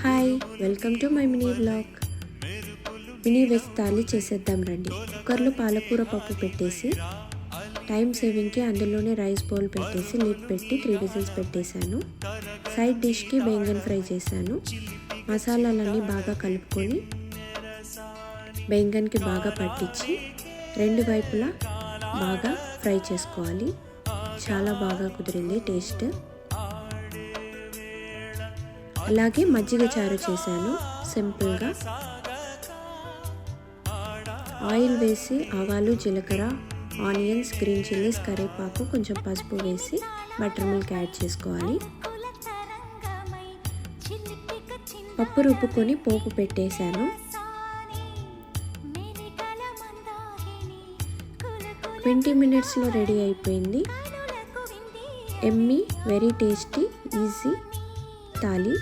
Hi, welcome to my mini vlog. Mini veg thali చేసేద్దాం రండి. కుక్కర్లో పాలకూర పప్పు పెట్టేసి టైం సేవింగ్కి అందులోనే రైస్ బౌల్ పెట్టేసి లిడ్ పెట్టి 3 విజిల్స్ పెట్టేశాను. సైడ్ డిష్కి బెంగన్ ఫ్రై చేశాను. మసాలాలన్నీ బాగా కలుపుకొని బెంగన్కి బాగా పట్టించి 2 వైపులా బాగా ఫ్రై చేసుకోవాలి. చాలా బాగా కుదిరింది టేస్ట్. అలాగే మజ్జిగ చారు చేశాను సింపుల్గా. ఆయిల్ వేసి ఆవాలు, జీలకర్ర, ఆనియన్స్, గ్రీన్ చిల్లీస్, కరివేపాకు, కొంచెం పసుపు వేసి బటర్ మిల్క్ యాడ్ చేసుకోవాలి. పప్పు రుబ్బుకొని పోపు పెట్టేశాను. 20 మినిట్స్లో రెడీ అయిపోయింది. Emmy, very tasty, easy thali.